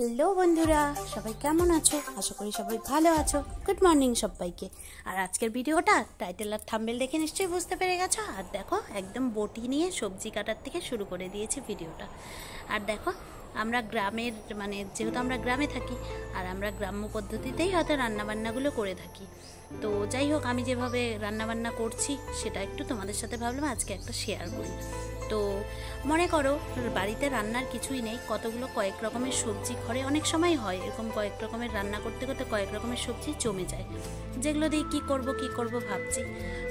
Hello বন্ধুরা, সবাই কেমন আছো? আশা করি সবাই ভালো আছো। গুড মর্নিং সবাইকে। আর আজকের ভিডিওটা টাইটেল আর থাম্বনেল দেখে নিশ্চয়ই বুঝতে পেরে গেছো। আর দেখো, একদম বটি নিয়ে সবজি কাটার থেকে শুরু করে দিয়েছি ভিডিওটা। আর দেখো, আমরা গ্রামের যেহেতু আমরা গ্রামে থাকি, আর আমরা গ্রাম্য পদ্ধতিতেই হয়তো রান্নাবান্নাগুলো করে থাকি। তো যাই হোক, আমি যেভাবে রান্নাবান্না করছি সেটা একটু তোমাদের সাথে ভাবলাম আজকে একটা শেয়ার করি। তো মনে করো, বাড়িতে রান্নার কিছুই নেই, কয়েক রকমের সবজি ঘরে অনেক সময় হয় এরকম, কয়েক রকমের রান্না করতে করতে কয়েক রকমের সবজি জমে যায়, যেগুলো দিয়ে কী করব ভাবছি।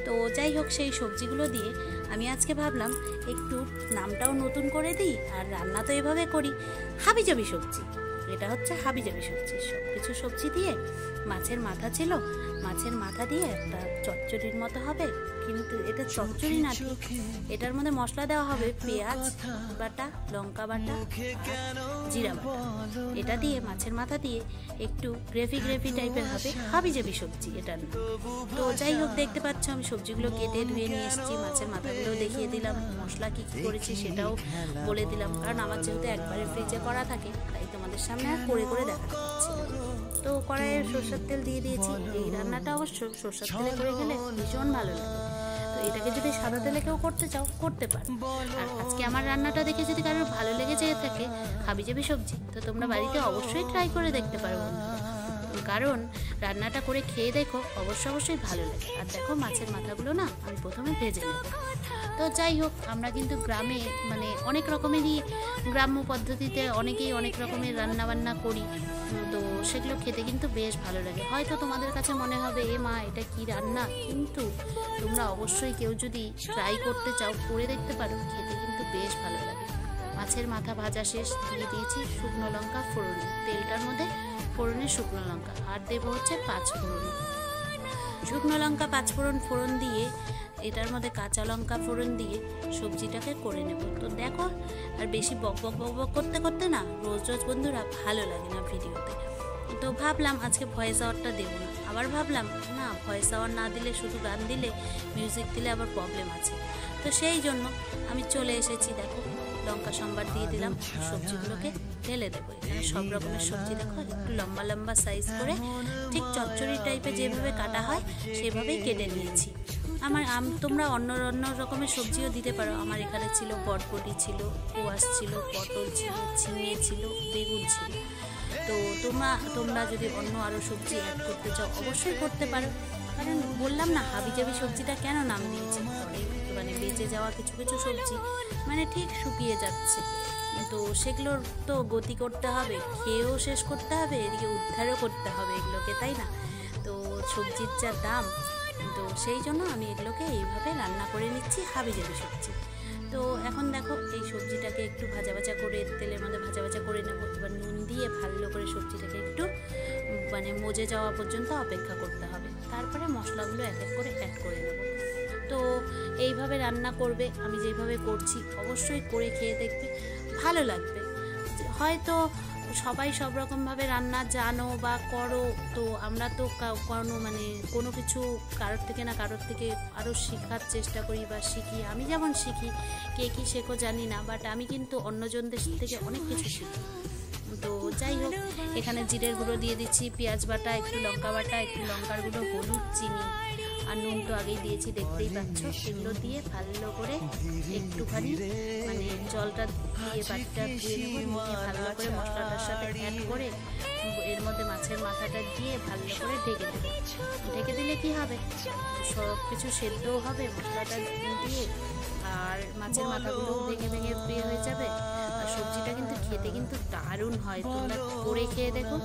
তো যাই হোক, সেই সবজিগুলো দিয়ে আমি আজকে ভাবলাম একটু নামটাও নতুন করে দিই, আর রান্না তো এভাবে করি, হাবিজাবি সবজি। এটা হচ্ছে হাবিজাবি সবজি। সব কিছু সবজি দিয়ে, মাছের মাথা ছিল, মাছের মাথা দিয়ে একটা চচ্চড়ির মতো হবে, কিন্তু এটা চচ্চড়ি না, ঠিক এটার মধ্যে মশলা দেওয়া হবে পেঁয়াজ বাটা, লঙ্কা বাটা, জিরা বাটা। এটা দিয়ে, মাছের মাথা দিয়ে একটু গ্রেভি টাইপের হবে, হাবিজাবি সবজি এটা। তো যাই হোক, দেখতে পাচ্ছ আমি সবজিগুলো কেটে ধুয়ে নিয়ে এসেছি, মাছের মাথাগুলোও দেখিয়ে দিলাম, মশলা কী করেছি সেটাও বলে দিলাম, কারণ আমার যেহেতু একবারে ফ্রিজে করা থাকে, তাই তোমাদের সামনে আর করে দেখাতে পারছি না। তো কড়াইয়ে সরষের তেল দিয়ে দিয়েছি। এই রান্নাটা অবশ্য সরষের তেলে করে গেলে ভীষণ ভালো লাগে। তো এটাকে যদি সাদা তেলে কেউ করতে চাও, করতে পারো। আর আজকে আমার রান্নাটা দেখে যদি কারোর ভালো লেগে যেয়ে থাকে, হাবিজাবি সবজি, তো তোমরা বাড়িতে অবশ্যই ট্রাই করে দেখতে পারো, কারণ রান্নাটা করে খেয়ে দেখো, অবশ্যই ভালো লাগে। আর দেখো, মাছের মাথাগুলো না আমি প্রথমে ভেজে নেব। তো যাই হোক, আমরা কিন্তু গ্রামে অনেক রকমেরই গ্রাম্য পদ্ধতিতে অনেকেই অনেক রকমের রান্নাবান্না করি। তো সেগুলো খেতে কিন্তু বেশ ভালো লাগে। হয়তো তোমাদের কাছে মনে হবে, এ মা এটা কি রান্না, কিন্তু তোমরা অবশ্যই কেউ যদি ট্রাই করতে চাও, করে দেখতে পারো, খেতে কিন্তু বেশ ভালো লাগে। মাছের মাথা ভাজা শেষ, দিয়ে দিয়েছি শুকনো লঙ্কা ফোড়ন, তেলটার মধ্যে ফোড়নে শুকনো লঙ্কা, আর দেবো হচ্ছে 5 ফোড়ন। শুকনো লঙ্কা 5 ফোড়ন দিয়ে, এটার মধ্যে কাঁচা লঙ্কা ফোড়ন দিয়ে সবজিটাকে করে নেব। তো দেখো, আর বেশি বক করতে করতে না রোজ বন্ধুরা ভালো লাগে না ভিডিওতে। তো ভাবলাম আজকে ভয়েস ওভারটা দেবো না। আবার ভাবলাম না, ভয়েস ওভার না দিলে, শুধু গান দিলে, মিউজিক দিলে আবার প্রবলেম আছে। তো সেই জন্য আমি চলে এসেছি। দেখো, লঙ্কা সম্বার দিয়ে দিলাম, সবজিগুলোকে ঢেলে দেবো। এখানে সব রকমের সবজি দেখো, একটু লম্বা সাইজ করে, ঠিক চচ্চড়ি টাইপে যেভাবে কাটা হয় সেভাবেই কেটে নিয়েছি। তোমরা অন্য রকমের সবজিও দিতে পারো। আমার এখানে ছিল বটবটি ছিল, কোয়াশ ছিল, পটল ছিল, ঝিঙে ছিল, বেগুন ছিল। তো তোমরা যদি অন্য আরও সবজি অ্যাড করতে চাও, অবশ্যই করতে পারো। কারণ বললাম না, হাবিজাবি সবজিটা কেন নাম দিয়েছি, বেঁচে যাওয়া কিছু সবজি ঠিক শুকিয়ে যাচ্ছে, তো সেগুলোর তো গতি করতে হবে, খেয়েও শেষ করতে হবে, এদিকে উদ্ধারও করতে হবে এগুলোকে, তাই না? তো সবজির যা দাম, তো সেই জন্য আমি এগুলোকে এইভাবে রান্না করে নিচ্ছি, হাবিজাবি সবজি। তো এখন দেখো, এই সবজিটাকে একটু ভাজা করে, তেলের মধ্যে ভাজা করে নেবো। এবার নুন দিয়ে ভালো করে সবজিটাকে একটু মজে যাওয়া পর্যন্ত অপেক্ষা করতে হবে। তারপরে মশলাগুলো এক এক করে অ্যাড করে নেবো। তো এইভাবে রান্না করবে, আমি যেভাবে করছি, অবশ্যই করে খেয়ে দেখবে, ভালো লাগবে। হয়তো সবাই সব রকমভাবে রান্না জানো বা করো, তো আমরা তো কোনো কিছু কারোর থেকে আরও শেখার চেষ্টা করি বা শিখি। আমি যেমন শিখি, কে কী শেখো জানি না, বাট আমি কিন্তু অন্যজনদের থেকে অনেক কিছু শিখি। তো যাই হোক, এখানে জিরের গুঁড়ো দিয়ে দিচ্ছি, পেঁয়াজ বাটা, একটু লঙ্কা বাটা, একটু লঙ্কার গুঁড়ো, হলুদ, চিনি আর নুন তো আগেই দিয়েছি, দেখতেই পাচ্ছ। এগুলো দিয়ে ভালো করে একটুখানি জলটা দিয়ে বাটিটা ধুয়ে নেব, নিয়ে ভালো করে মশলাটার সাথে অ্যাড করে, এর মধ্যে মাছের মাথাটা দিয়ে ভালো করে ঢেকে দেবো। ঢেকে দিলে কি হবে, সব কিছু সেদ্ধও হবে মশলাটা দিয়ে, আর মাছের মাথাগুলোও ভেঙে হয়ে যাবে। আর সবজিটা কিন্তু খেতে কিন্তু দারুণ হয়, তোমরা করে খেয়ে দেখো।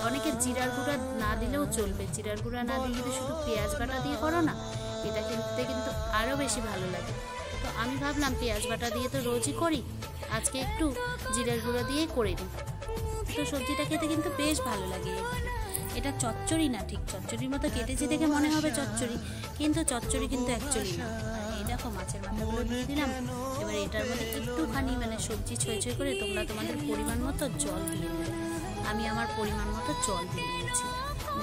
অনেকে জিরার গুঁড়া না দিলেও চলবে, জিরার গুঁড়া না দিয়ে যদি শুধু পেঁয়াজ বাটা দিয়ে করো না, এটা খেতে কিন্তু আরও বেশি ভালো লাগে। তো আমি ভাবলাম পেঁয়াজ বাটা দিয়ে তো রোজই করি, আজকে একটু জিরার গুঁড়া দিয়েই করে নিই। তো সবজিটা খেতে কিন্তু বেশ ভালো লাগে। এটা চচ্চড়ি না, ঠিক চচ্চড়ির মতো কেটেছি দেখে মনে হবে চচ্চড়ি, কিন্তু চচ্চড়ি কিন্তু অ্যাকচুয়ালি না। এই দেখো, মাছের মাথাগুলো দিয়ে দিলাম। এবার এটার মধ্যে একটুখানি সবজি ছয় করে তোমরা তোমাদের পরিমাণ মতো জল দিয়ে দেবে। আমি আমার পরিমাণ মতো জল দিয়ে নিয়েছি।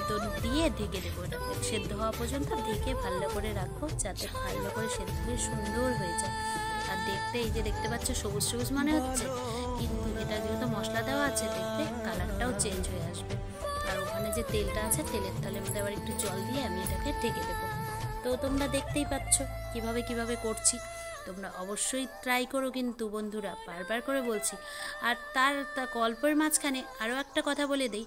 তো দিয়ে ঢেকে দেবো, এটাকে সেদ্ধ হওয়া পর্যন্ত ঢেকে ভালো করে রাখবো, যাতে ভালো করে সেদ্ধ হয়ে সুন্দর হয়ে যায়। আর দেখতে, এই যে দেখতে পাচ্ছ সবুজ মনে হচ্ছে, কিন্তু এটা যেহেতু মশলা দেওয়া আছে, দেখতে কালার যে তেলটা আছে তেলের থালের মধ্যে আবার একটু জল দিয়ে আমি এটাকে ঢেকে দেবো। তো তোমরা দেখতেই পাচ্ছ কিভাবে করছি। তোমরা অবশ্যই ট্রাই করো কিন্তু বন্ধুরা, বারবার করে বলছি। আর তার গল্পের মাঝখানে আরও একটা কথা বলে দেই,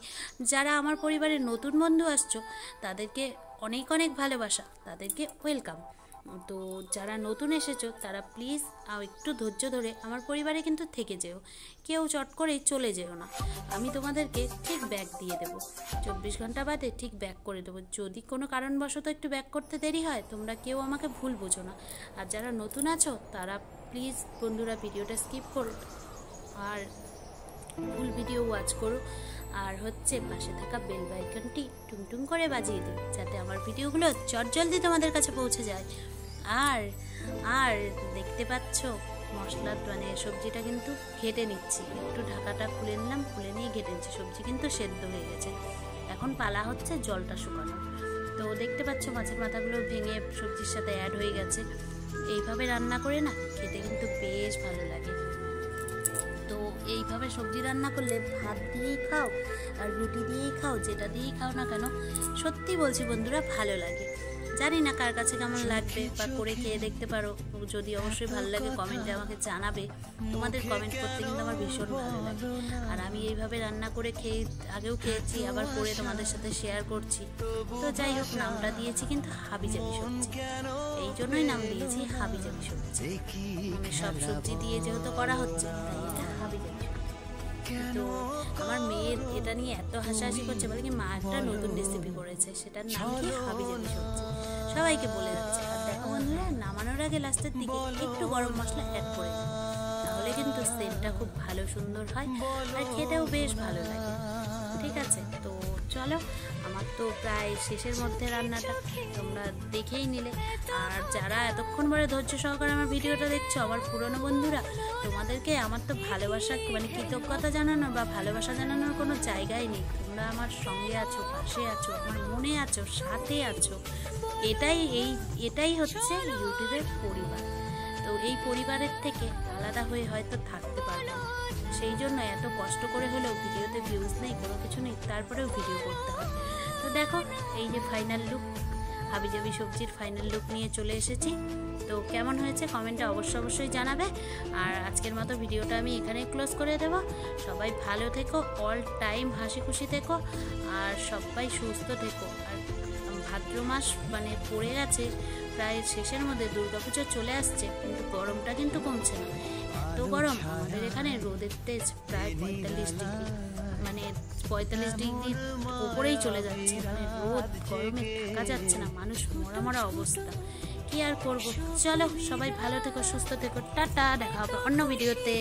যারা আমার পরিবারের নতুন বন্ধু আসছো তাদেরকে অনেক অনেক ভালোবাসা, তাদেরকে ওয়েলকাম। তো যারা নতুন এসেছো তারা প্লিজ একটু ধৈর্য ধরে আমার পরিবারে কিন্তু থেকে যেও, কেউ চট করেই চলে যেও না। আমি তোমাদেরকে ঠিক ব্যাক দিয়ে দেবো, 24 ঘন্টা বাদে ঠিক ব্যাক করে দেবো। যদি কোনো কারণবশত একটু ব্যাক করতে দেরি হয় তোমরা কেউ আমাকে ভুল বোঝো না। আর যারা নতুন আছো তারা প্লিজ বন্ধুরা ভিডিওটা স্কিপ করো আর ফুল ভিডিও ওয়াচ করো। আর হচ্ছে পাশে থাকা বেল আইকনটি টুংটুং করে বাজিয়ে দিও, যাতে আমার ভিডিওগুলো জলদি তোমাদের কাছে পৌঁছে যায়। আর আর দেখতে পাচ্ছ মশলা মানে সবজিটা কিন্তু ঘেটে নিচ্ছি, একটু ঢাকাটা খুলে নিলাম, খুলে নিয়ে ঘেটে নিচ্ছি। সবজি কিন্তু সেদ্ধ হয়ে গেছে, এখন পালা হচ্ছে জলটা শুকানো। তো দেখতে পাচ্ছ মাছের মাথাগুলো ভেঙে সবজির সাথে অ্যাড হয়ে গেছে। এইভাবে রান্না করে না খেতে কিন্তু বেশ ভালো লাগে। তো এইভাবে সবজি রান্না করলে ভাত দিয়েই খাও আর রুটি দিয়েই খাও, যেটা দিয়েই খাও না কেন, সত্যি বলছি বন্ধুরা ভালো লাগে। জানি না কার কাছে কেমন লাগবে, বা করে খেয়ে দেখতে পারো। যদি অবশ্যই ভালো লাগে কমেন্টে আমাকে জানাবে, তোমাদের কমেন্ট করতে কিন্তু আমার ভীষণ ভালো লাগে। আর আমি এইভাবে রান্না করে আগেও খেয়েছি, আবার করে তোমাদের সাথে শেয়ার করছি। তো যাই হোক, নামটা দিয়েছি কিন্তু হাবিজাবি সবজি, এই জন্যই নাম দিয়েছি হাবিজাবি সবজি। সব সবজি দিয়ে যেহেতু করা হচ্ছে তাই এটা হাবিজাবি। তো আমার মেয়ের এটা নিয়ে এত হাসাহাসি করছে, বলে কি মা একটা নতুন রেসিপি করেছে, সেটার নাম কি হাবিজাবি সবজি, সবাইকে বলে যাচ্ছে। আর দেখো বন্ধুরা, নামানোর আগে লাস্টের দিকে একটু গরম মশলা অ্যাড করে দিই, তাহলে কিন্তু সেন্টটা খুব ভালো সুন্দর হয় আর খেতেও বেশ ভালো লাগে। ঠিক আছে, তো চলো, আমার তো প্রায় শেষের মধ্যে রান্নাটা তোমরা দেখেই নিলে। আর যারা এতক্ষণ পরে ধৈর্য সহকারে আমার ভিডিওটা দেখছো, আমার পুরনো বন্ধুরা, তোমাদেরকে আমার তো ভালোবাসা মানে কৃতজ্ঞতা জানানোর বা ভালোবাসা জানানোর কোনো জায়গাই নেই। তোমরা আমার সঙ্গে আছো, পাশে আছো, আমার মনে আছো, সাথে আছো। এটাই হচ্ছে ইউটিউবের পরিবার। তো এই পরিবারের থেকে আলাদা হয়ে হয়তো থাকতে পারবো না, সেই জন্য এত কষ্ট করে হলেও ভিডিওতে ভিউজ নেই, কোনো কিছু নেই, তারপরেও ভিডিও করতে হয়। তো দেখো, এই যে ফাইনাল লুক, হাবিজাবি সবজির ফাইনাল লুক নিয়ে চলে এসেছি। তো কেমন হয়েছে কমেন্টে অবশ্যই জানাবে। আর আজকের মতো ভিডিওটা আমি এখানে ক্লোজ করে দেব। সবাই ভালো থেকো, অল টাইম হাসি খুশি থেকো, আর সবাই সুস্থ থেকো। আর ভাদ্র মাস মানে পড়ে গেছে প্রায় শেষের মধ্যে, দুর্গাপুজো চলে আসছে, কিন্তু গরমটা কিন্তু কমছে না। এত গরম, আমাদের এখানে রোদের তেজ প্রায় 45 ডিগ্রি, মানে 45 ডিগ্রির উপরেই চলে যাচ্ছে। মানে রোদ গরমে থাকা যাচ্ছে না, মানুষ মরা অবস্থা। কি আর করবো, চলো সবাই ভালো থেকো, সুস্থ থেকো, টাটা, দেখা হবে অন্য ভিডিওতে।